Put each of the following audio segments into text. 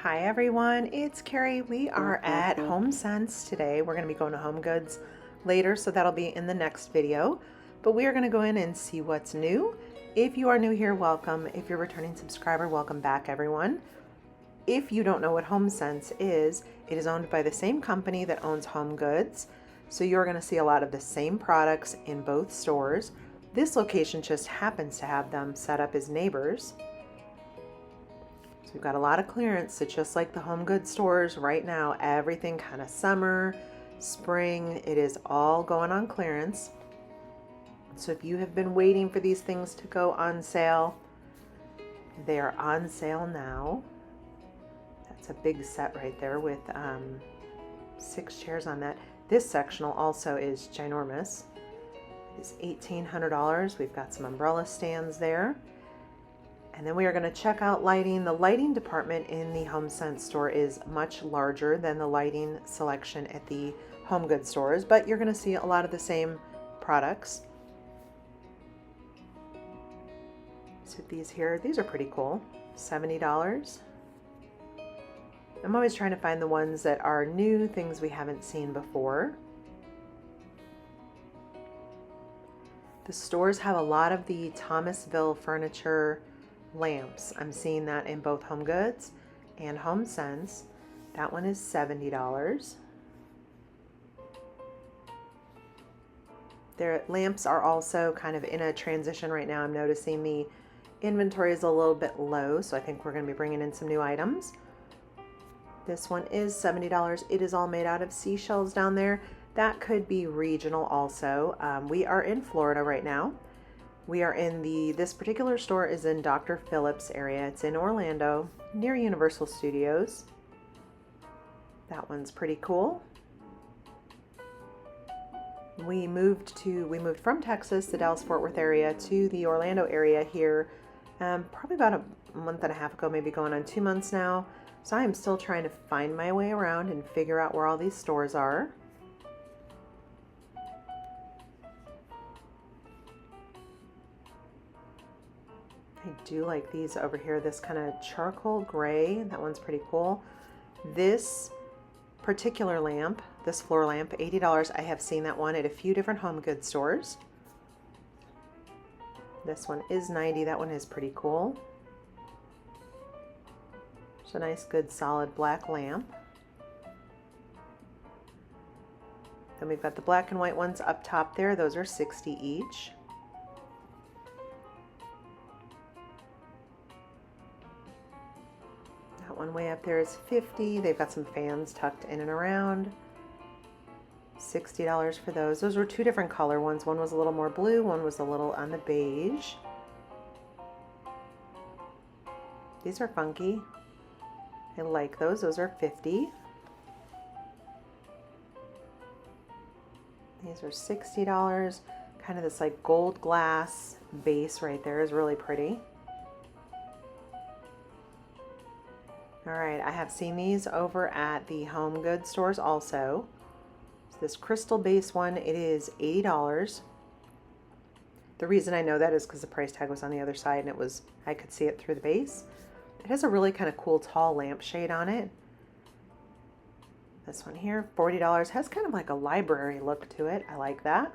Hi everyone, it's Kerri. We are at HomeSense today. We're going to be going to Home Goods later, so that'll be in the next video. But we are going to go in and see what's new. If you are new here, welcome. If you're a returning subscriber, welcome back everyone. If you don't know what HomeSense is, it is owned by the same company that owns Home Goods. So you're going to see a lot of the same products in both stores. This location just happens to have them set up as neighbors. So we've got a lot of clearance. It's just like the Home Goods stores right now. Everything kind of summer, spring, it is all going on clearance. So if you have been waiting for these things to go on sale, they are on sale now. That's a big set right there with 6 chairs on that. This sectional also is ginormous. It's $1,800. We've got some umbrella stands there. And then we are going to check out lighting. The lighting department in the HomeSense store is much larger than the lighting selection at the Home Goods stores, but you're going to see a lot of the same products. So these here, these are pretty cool. $70. I'm always trying to find the ones that are new, things we haven't seen before. The stores have a lot of the Thomasville furniture lamps. I'm seeing that in both Home Goods and HomeSense. That one is $70. Their lamps are also kind of in a transition right now. I'm noticing the inventory is a little bit low, so I think we're going to be bringing in some new items. This one is $70. It is all made out of seashells down there. That could be regional also. We are in Florida right now. We are in this particular store is in Dr. Phillips area. It's in Orlando, near Universal Studios. That one's pretty cool. We moved from Texas, the Dallas-Fort Worth area, to the Orlando area here, probably about a month and a half ago, maybe going on 2 months now. So I am still trying to find my way around and figure out where all these stores are. I do like these over here, this kind of charcoal gray. That one's pretty cool. This particular lamp, this floor lamp, $80. I have seen that one at a few different Home Goods stores. This one is $90. That one is pretty cool. It's a nice, good, solid black lamp. Then we've got the black and white ones up top there. Those are $60 each. One way up there is $50. They've got some fans tucked in and around. $60 for those. Those were 2 different color ones. One was a little more blue, one was a little on the beige. These are funky. I like those. Those are $50. These are $60. Kind of this like gold glass base right there is really pretty. All right, I have seen these over at the Home Goods stores also. So this crystal base one, it is $80. The reason I know that is because the price tag was on the other side and I could see it through the base. It has a really kind of cool tall lampshade on it. This one here, $40, has kind of like a library look to it. I like that.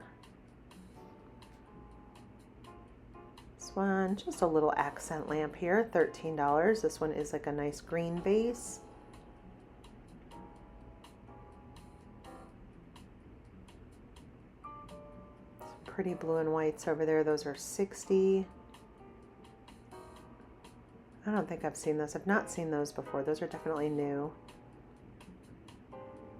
This one, just a little accent lamp here, $13. This one is like a nice green base. Some pretty blue and whites over there. Those are $60. I don't think I've seen those. I've not seen those before. Those are definitely new.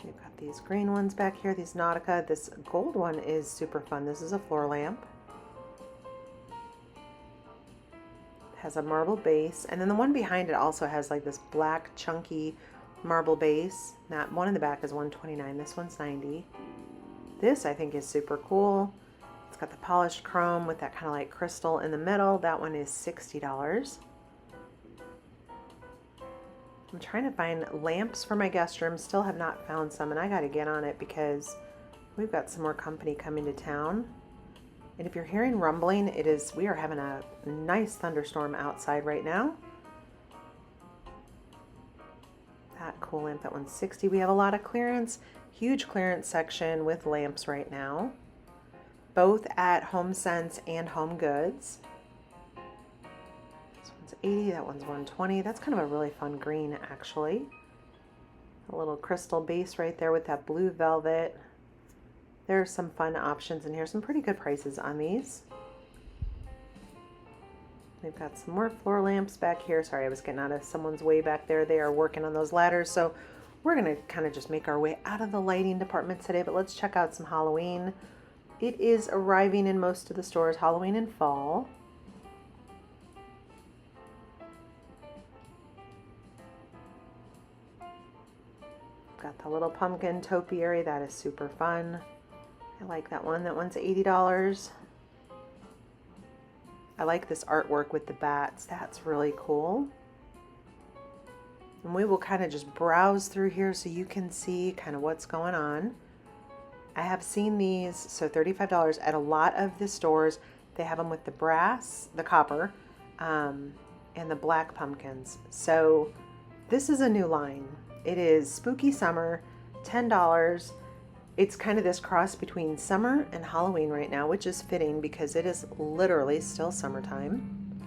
We've got these green ones back here, these Nautica. This gold one is super fun. This is a floor lamp. Has a marble base, and then the one behind it also has like this black chunky marble base. That one in the back is $129. This one's $90. This I think is super cool. It's got the polished chrome with that kind of like crystal in the middle. That one is $60. I'm trying to find lamps for my guest room. Still have not found some, and I got to get on it because we've got some more company coming to town. And if you're hearing rumbling, we are having a nice thunderstorm outside right now. that cool lamp. That one's 60. We have a lot of clearance, huge clearance section with lamps right now, both at HomeSense and Home Goods. This one's 80, that one's 120. That's kind of a really fun green, actually. A little crystal base right there with that blue velvet. There are some fun options in here, some pretty good prices on these. They've got some more floor lamps back here. Sorry, I was getting out of someone's way back there. They are working on those ladders. So we're going to kind of just make our way out of the lighting department today, but let's check out some Halloween. It is arriving in most of the stores, Halloween and fall. Got the little pumpkin topiary. That is super fun. I like that one. That one's $80. I like this artwork with the bats. That's really cool. And we will kind of just browse through here so you can see kind of what's going on. I have seen these, so $35 at a lot of the stores. They have them with the brass, the copper, and the black pumpkins. So this is a new line. It is Spooky Summer, $10. It's kind of this cross between summer and Halloween right now, which is fitting because it is literally still summertime.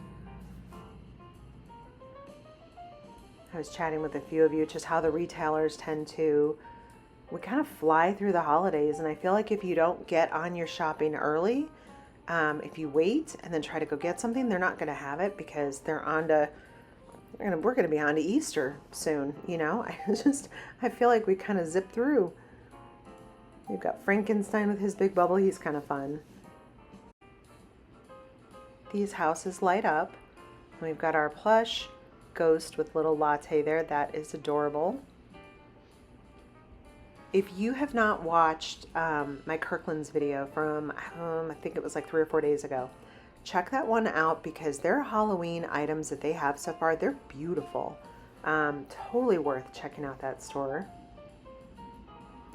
I was chatting with a few of you just how the retailers tend to, we kind of fly through the holidays, and I feel like if you don't get on your shopping early, if you wait and then try to go get something, they're not going to have it because they're on to, we're going to be on to Easter soon, you know. I feel like we kind of zip through. We've got Frankenstein with his big bubble. He's kind of fun. These houses light up. And we've got our plush ghost with little latte there. That is adorable. If you have not watched my Kirkland's video from, I think it was like 3 or 4 days ago, check that one out because their Halloween items that they have so far, they're beautiful. Totally worth checking out that store.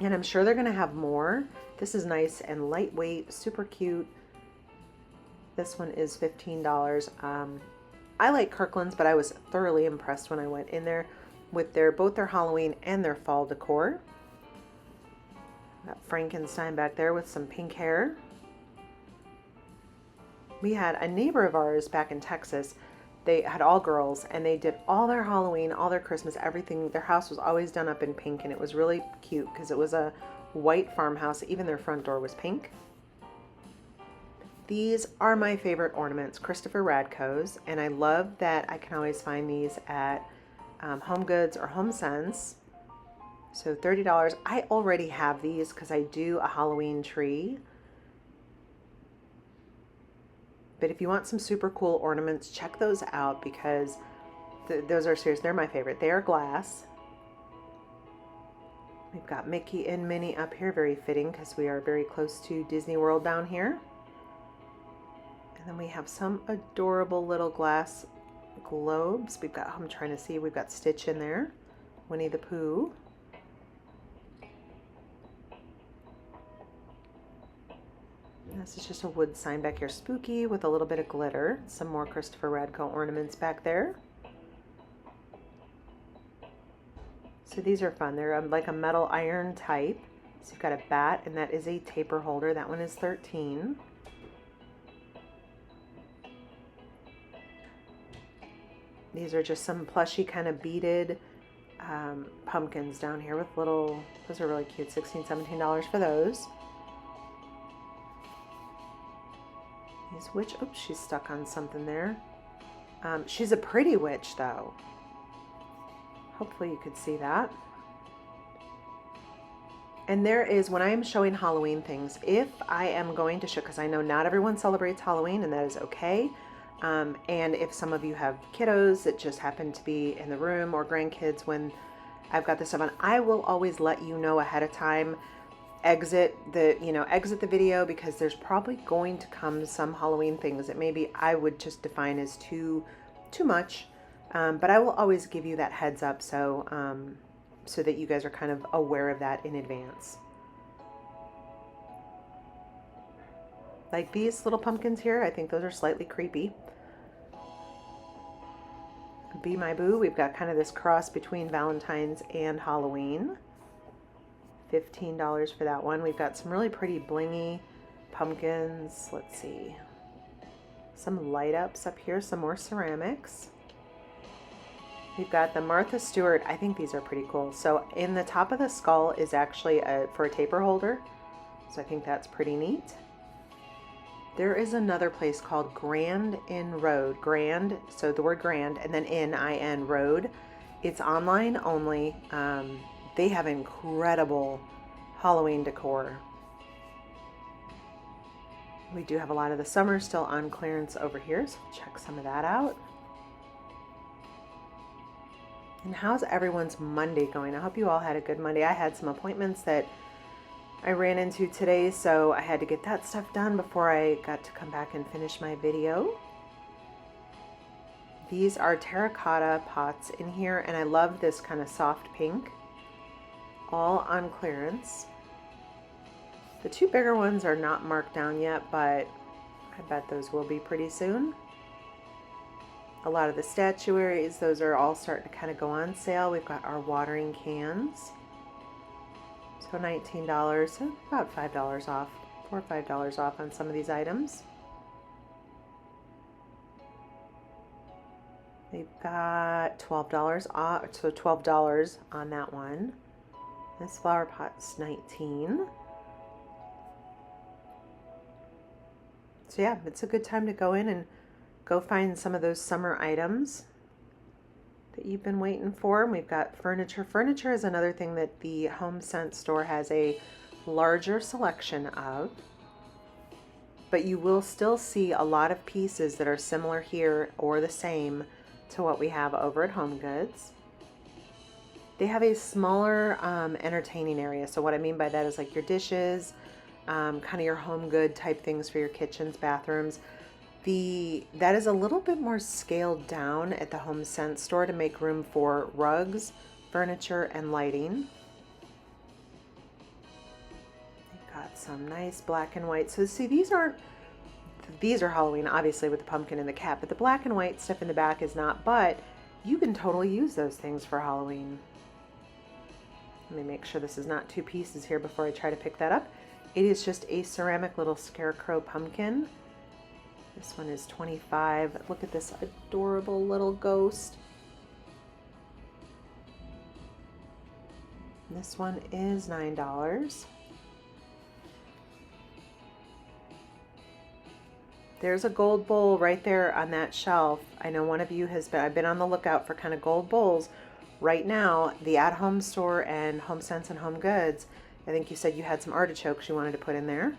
And I'm sure they're going to have more. This is nice and lightweight, super cute. This one is $15. I like Kirkland's, but I was thoroughly impressed when I went in there with both their Halloween and their fall decor. Got Frankenstein back there with some pink hair. We had a neighbor of ours back in Texas. They had all girls, and they did all their Halloween, all their Christmas, everything. Their house was always done up in pink, and it was really cute because it was a white farmhouse. Even their front door was pink. These are my favorite ornaments, Christopher Radko's, and I love that I can always find these at Home Goods or HomeSense. So $30. I already have these because I do a Halloween tree. But if you want some super cool ornaments, check those out because those are serious. They're my favorite. They are glass. We've got Mickey and Minnie up here. Very fitting because we are very close to Disney World down here. And then we have some adorable little glass globes. We've got, I'm trying to see, we've got Stitch in there. Winnie the Pooh. This is just a wood sign back here, spooky with a little bit of glitter. Some more Christopher Radko ornaments back there. So these are fun. They're like a metal iron type. So you've got a bat, and that is a taper holder. That one is $13. These are just some plushy kind of beaded pumpkins down here with little, those are really cute, $16, $17 for those. These witch, oops, she's stuck on something there. She's a pretty witch though. Hopefully you could see that. And there is, when I am showing Halloween things, if I am going to show, because I know not everyone celebrates Halloween and that is okay. And if some of you have kiddos that just happen to be in the room or grandkids when I've got this stuff on, I will always let you know ahead of time. Exit the video because there's probably going to come some Halloween things that maybe I would just define as too much. But I will always give you that heads up so that you guys are kind of aware of that in advance. Like these little pumpkins here, I think those are slightly creepy. Be My Boo. We've got kind of this cross between Valentine's and Halloween. $15 for that one. We've got some really pretty blingy pumpkins. Let's see. Some light ups up here, some more ceramics. We've got the Martha Stewart. I think these are pretty cool. So in the top of the skull is actually for a taper holder. So I think that's pretty neat. There is another place called Grand Inn Road. Grand, so the word grand, and then Inn, I-N, Road. It's online only. They have incredible Halloween decor. We do have a lot of the summer still on clearance over here, so check some of that out. And how's everyone's Monday going? I hope you all had a good Monday. I had some appointments that I ran into today, so I had to get that stuff done before I got to come back and finish my video. These are terracotta pots in here, and I love this kind of soft pink. All on clearance. The two bigger ones are not marked down yet, but I bet those will be pretty soon. A lot of the statuaries, those are all starting to kind of go on sale. We've got our watering cans. So $19, so about $5 off, $4 or $5 off on some of these items. We've got $12 off, so $12 on that one. This flower pot's $19. So yeah, it's a good time to go in and go find some of those summer items that you've been waiting for. We've got furniture. Furniture is another thing that the Home Sense store has a larger selection of, but you will still see a lot of pieces that are similar here or the same to what we have over at Home Goods. They have a smaller entertaining area. So what I mean by that is like your dishes, kind of your home good type things for your kitchens, bathrooms. That is a little bit more scaled down at the Home Sense store to make room for rugs, furniture, and lighting. They've got some nice black and white. So see, these are Halloween, obviously, with the pumpkin and the cat, but the black and white stuff in the back is not, but you can totally use those things for Halloween. Let me make sure this is not two pieces here before I try to pick that up. It is just a ceramic little scarecrow pumpkin. This one is $25. Look at this adorable little ghost. This one is $9. There's a gold bowl right there on that shelf. I know one of you I've been on the lookout for kind of gold bowls. Right now, the At Home store and Home Sense and Home Goods, I think you said you had some artichokes you wanted to put in there.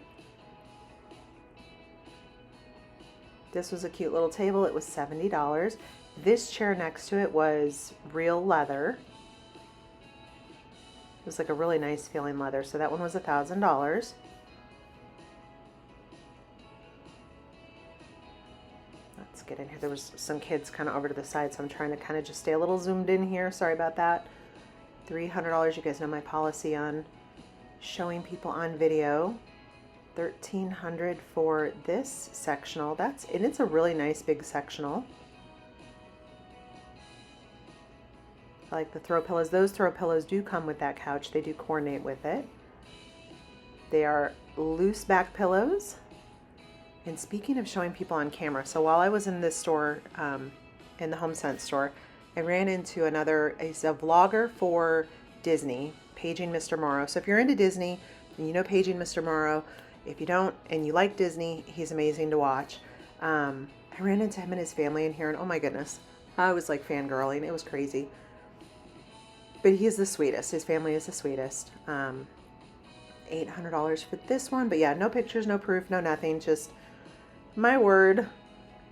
This was a cute little table. It was $70. This chair next to it was real leather. It was like a really nice feeling leather. So that one was $1,000. Let's get in here. There was some kids kind of over to the side, so I'm trying to kind of just stay a little zoomed in here. Sorry about that. $300. You guys know my policy on showing people on video. $1,300 for this sectional. And it's a really nice big sectional. I like the throw pillows. Those throw pillows do come with that couch. They do coordinate with it. They are loose back pillows. And speaking of showing people on camera, so while I was in this store, in the Home Sense store, I ran into he's a vlogger for Disney, Paging Mr. Morrow. So if you're into Disney and you know Paging Mr. Morrow, if you don't and you like Disney, he's amazing to watch. I ran into him and his family in here, and oh my goodness, I was like fangirling. It was crazy. But he is the sweetest. His family is the sweetest. $800 for this one. But yeah, no pictures, no proof, no nothing. Just my word.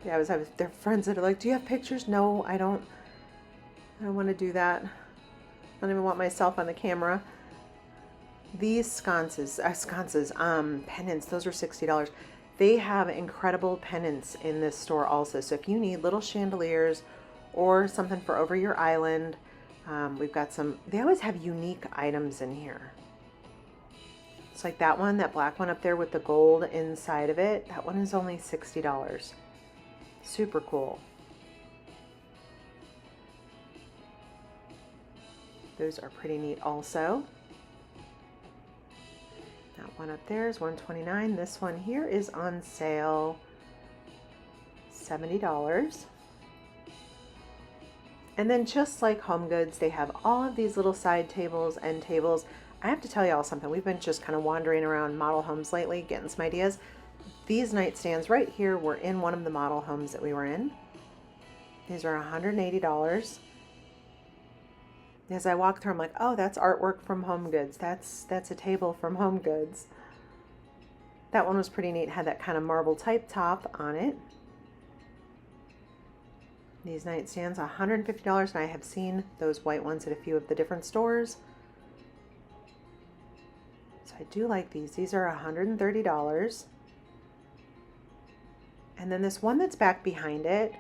Yeah, I have their friends that are like, do you have pictures? No, I don't want to do that. I don't even want myself on the camera. These pennants, those are $60. They have incredible pennants in this store also. So if you need little chandeliers or something for over your island, we've got they always have unique items in here. It's like that black one up there with the gold inside of it. That one is only $60. Super cool. Those are pretty neat also. That one up there is $129. This one here is on sale, $70. And then just like Home Goods, they have all of these little side tables, end tables. I have to tell y'all something. We've been just kind of wandering around model homes lately, getting some ideas. These nightstands right here were in one of the model homes that we were in. These are $180. As I walk through, I'm like, oh, that's artwork from Home Goods. That's a table from Home Goods. That one was pretty neat. Had that kind of marble type top on it. These nightstands, $150, and I have seen those white ones at a few of the different stores. So I do like these. These are $130. And then this one that's back behind it,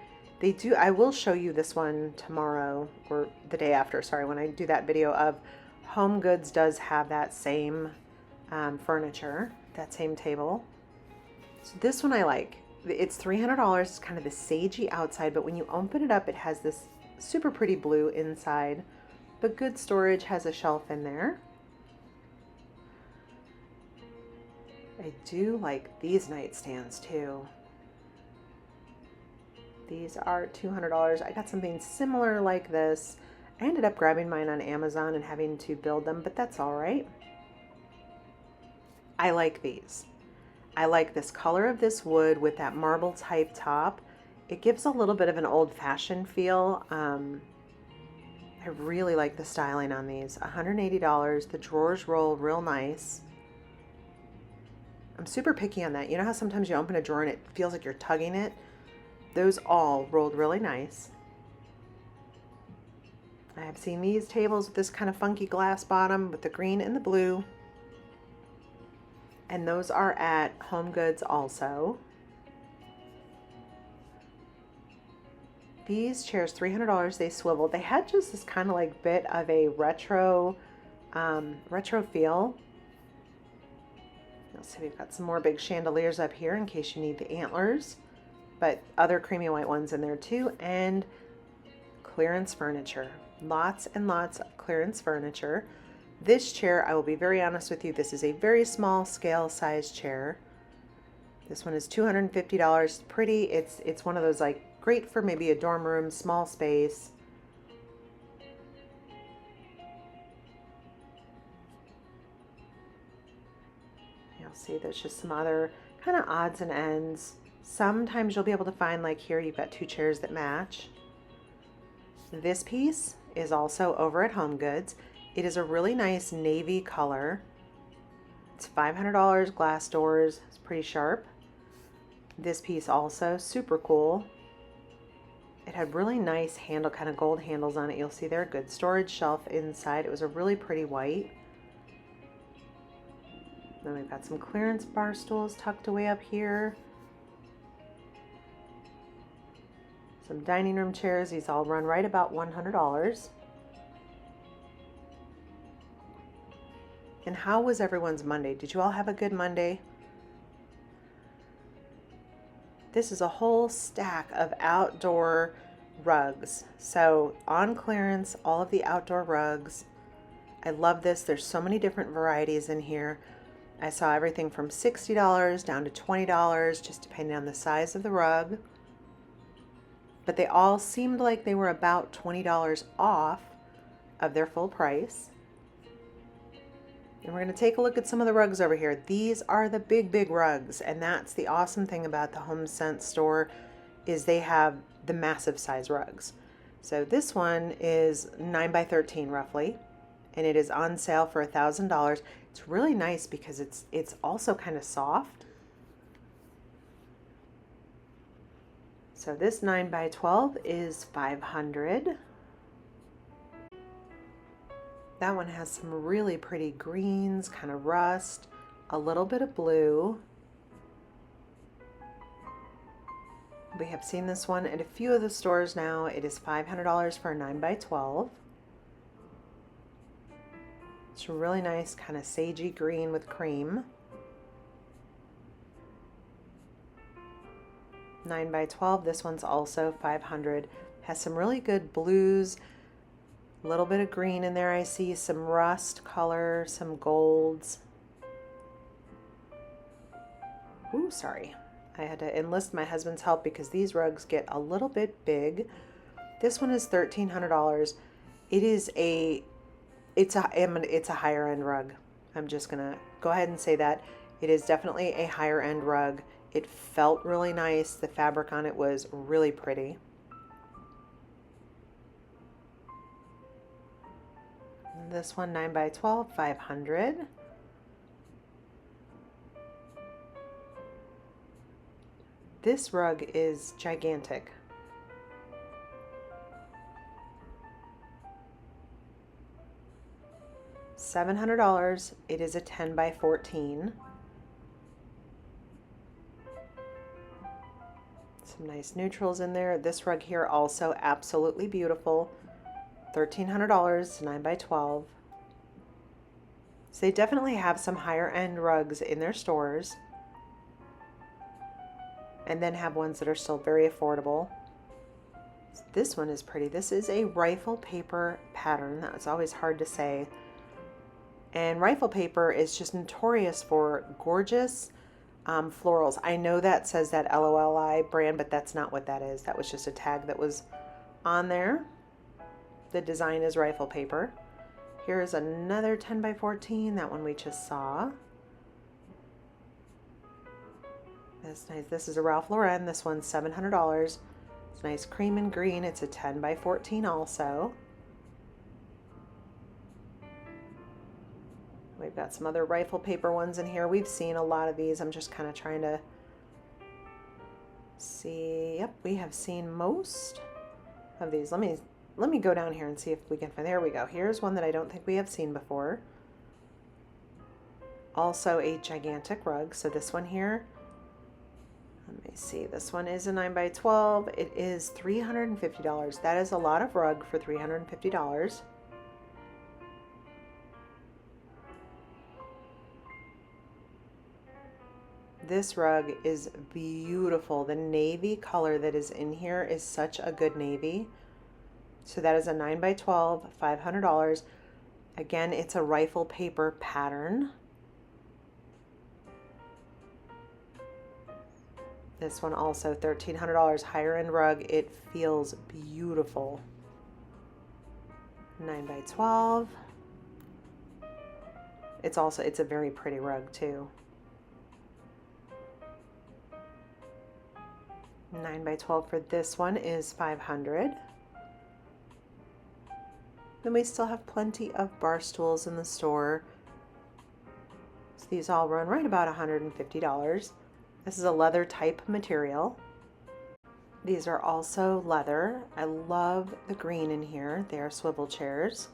I will show you this one tomorrow, or the day after, sorry, when I do that video of Home Goods does have that same furniture, that same table. So this one I like. It's $300. It's kind of the sagey outside, but when you open it up, it has this super pretty blue inside, but good storage, has a shelf in there. I do like these nightstands too. These are $200. I got something similar like this. I ended up grabbing mine on Amazon and having to build them, but that's all right. I like these. I like this color of this wood with that marble type top. It gives a little bit of an old-fashioned feel. I really like the styling on these. $180. The drawers roll real nice. I'm super picky on that. You know how sometimes you open a drawer and it feels like you're tugging it? Those all rolled really nice. I have seen these tables with this kind of funky glass bottom with the green and the blue. And those are at Home Goods also. These chairs, $300, they swiveled. They had just this kind of like bit of a retro feel. You'll see we've got some more big chandeliers up here in case you need the antlers, but other creamy white ones in there too, and clearance furniture. Lots and lots of clearance furniture. This chair, I will be very honest with you, this is a very small scale size chair. This one is $250. Pretty. It's one of those like great for maybe a dorm room, small space. You'll see there's just some other kind of odds and ends. Sometimes you'll be able to find, like here, you've got two chairs that match. This piece is also over at Home Goods. It is a really nice navy color. It's $500, glass doors, it's pretty sharp. This piece also, super cool. It had really nice handle, kind of gold handles on it. You'll see there, good storage shelf inside. It was a really pretty white. Then we've got some clearance bar stools tucked away up here. Some dining room chairs. These all run right about $100. And how was everyone's Monday? Did you all have a good Monday? This is a whole stack of outdoor rugs. So on clearance, all of the outdoor rugs. I love this. There's so many different varieties in here. I saw everything from $60 down to $20, just depending on the size of the rug. But they all seemed like they were about $20 off of their full price. And we're going to take a look at some of the rugs over here. These are the big rugs, and that's the awesome thing about the HomeSense store is they have the massive size rugs. So this one is 9 by 13 roughly, and it is on sale for $1,000. It's really nice because it's also kind of soft. So this 9 by 12 is $500. That one has some really pretty greens, kind of rust, a little bit of blue. We have seen this one at a few of the stores now. It is $500 for a 9 by 12. It's really nice, kind of sagey green with cream. 9 by 12, this one's also $500. Has some really good blues. A little bit of green in there. I see some rust color, some golds. Ooh, sorry. I had to enlist my husband's help because these rugs get a little bit big. This one is $1,300. It's a higher end rug. I'm just gonna go ahead and say that. It is definitely a higher end rug. It felt really nice. The fabric on it was really pretty. This one 9 by 12, 500. This rug is gigantic. $700. It is a 10 by 14. Some nice neutrals in there. This rug here also absolutely beautiful. $1,300, 9 by 12. So they definitely have some higher end rugs in their stores, and then have ones that are still very affordable. This one is pretty. This is a rifle paper pattern. That's always hard to say. And rifle paper is just notorious for gorgeous florals. I know that says that LOLI brand, but that's not what that is. That was just a tag that was on there. The design is rifle paper. Here's another 10 by 14. That one we just saw. That's nice. This is a Ralph Lauren. This one's $700. It's nice cream and green. It's a 10 by 14 also. We've got some other rifle paper ones in here. We've seen a lot of these. I'm just kind of trying to see. Yep, we have seen most of these. Let me go down here and see if we can find. There we go. Here's one that I don't think we have seen before. Also a gigantic rug. So this one here, let me see. This one is a 9 by 12. It is $350. That is a lot of rug for $350. This rug is beautiful. The navy color that is in here is such a good navy. So that is a 9 by 12, $500. Again, it's a rifle paper pattern. This one also $1,300, higher end rug. It feels beautiful. 9 by 12. It's a very pretty rug too. 9 by 12 for this one is $500. Then we still have plenty of bar stools in the store. So these all run right about $150. This is a leather type material. These are also leather. I love the green in here. They are swivel chairs.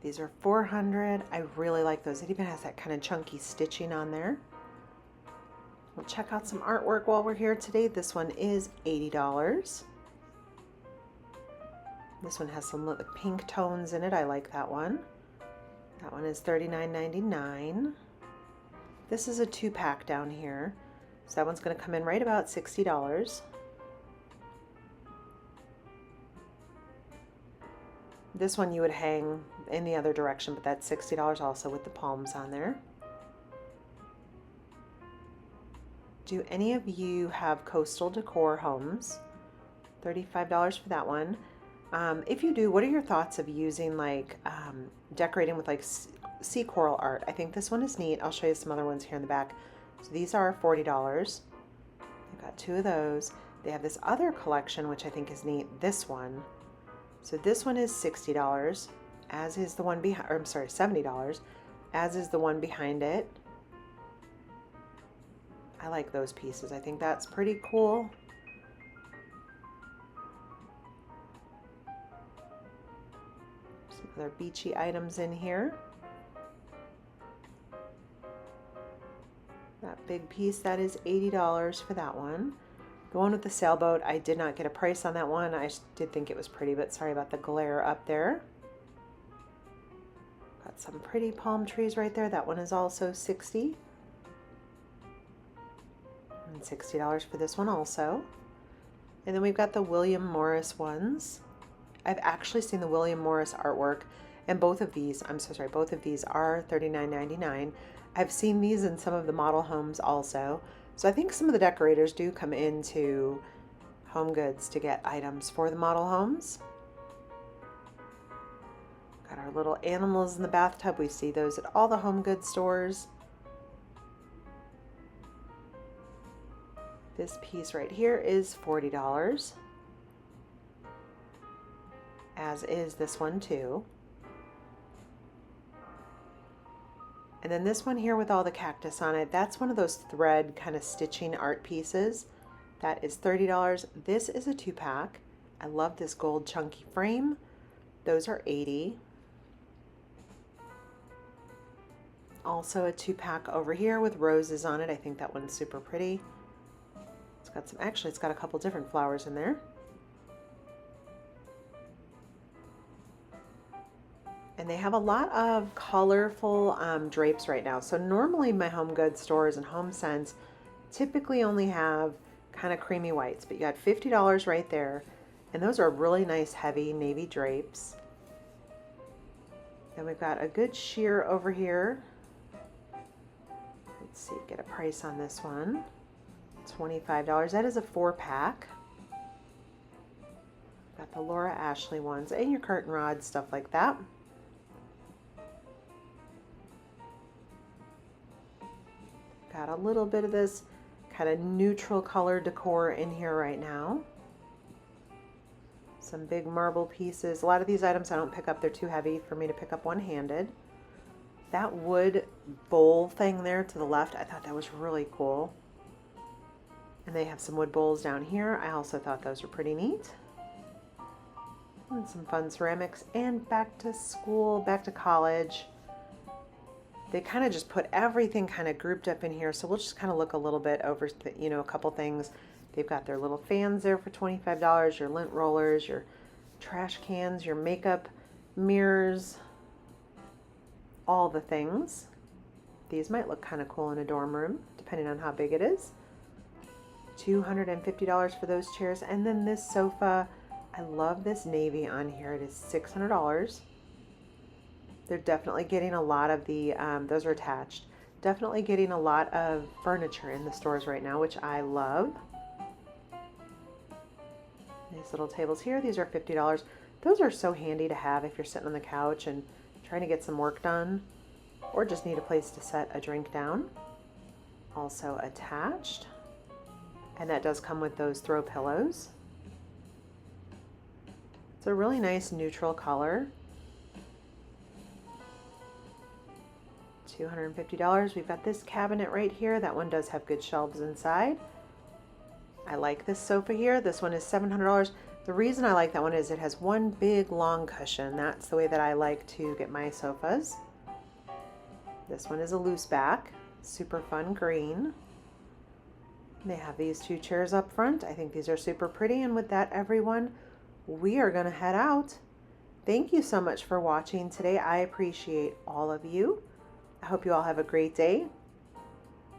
These are $400. I really like those. It even has that kind of chunky stitching on there. We'll check out some artwork while we're here today. This one is $80. This one has some pink tones in it. I like that one. That one is $39.99. This is a 2-pack down here. So that one's going to come in right about $60. This one you would hang in the other direction, but that's $60 also with the palms on there. Do any of you have coastal decor homes? $35 for that one. If you do, what are your thoughts of using like decorating with like sea coral art? I think this one is neat. I'll show you some other ones here in the back. So these are $40. I've got 2 of those. They have this other collection, which I think is neat. This one. So this one is $60, as is the one behind, or I'm sorry, $70, as is the one behind it. I like those pieces. I think that's pretty cool. Some other beachy items in here. That big piece, that is $80 for that one. The one with the sailboat, I did not get a price on that one. I did think it was pretty, but sorry about the glare up there. Got some pretty palm trees right there. That one is also $60. And $60 for this one also. And then we've got the William Morris ones. I've actually seen the William Morris artwork, and both of these, I'm so sorry, both of these are $39.99. I've seen these in some of the model homes also. So I think some of the decorators do come into Home Goods to get items for the model homes. Got our little animals in the bathtub. We see those at all the Home Goods stores. This piece right here is $40, as is this one too. And then this one here with all the cactus on it, that's one of those thread kind of stitching art pieces. That is $30. This is a 2-pack. I love this gold chunky frame. Those are $80. Also a 2-pack over here with roses on it. I think that one's super pretty. It's got some, actually it's got a couple different flowers in there. And they have a lot of colorful drapes right now. So normally my Home Goods stores and HomeSense typically only have kind of creamy whites, but you got $50 right there. And those are really nice heavy navy drapes. Then we've got a good sheer over here. Let's see, get a price on this one. $25. That is a 4-pack. Got the Laura Ashley ones and your curtain rods, stuff like that. Got a little bit of this kind of neutral color decor in here right now. Some big marble pieces. A lot of these items I don't pick up. They're too heavy for me to pick up one-handed. That wood bowl thing there to the left, I thought that was really cool. And they have some wood bowls down here. I also thought those were pretty neat. And some fun ceramics. And back to school, back to college. They kind of just put everything kind of grouped up in here. So we'll just kind of look a little bit over, you know, a couple things. They've got their little fans there for $25, your lint rollers, your trash cans, your makeup mirrors, all the things. These might look kind of cool in a dorm room, depending on how big it is. $250 for those chairs. And then this sofa, I love this navy on here. It is $600. They're definitely getting a lot of the, those are attached. Definitely getting a lot of furniture in the stores right now, which I love. These little tables here, these are $50. Those are so handy to have if you're sitting on the couch and trying to get some work done, or just need a place to set a drink down. Also attached. And that does come with those throw pillows. It's a really nice neutral color. $250. We've got this cabinet right here. That one does have good shelves inside. I like this sofa here. This one is $700. The reason I like that one is it has one big long cushion. That's the way that I like to get my sofas. This one is a loose back. Super fun green. They have these 2 chairs up front. I think these are super pretty. And with that, everyone, we are going to head out. Thank you so much for watching today. I appreciate all of you. I hope you all have a great day.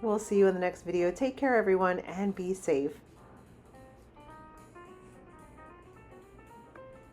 We'll see you in the next video. Take care, everyone, and be safe.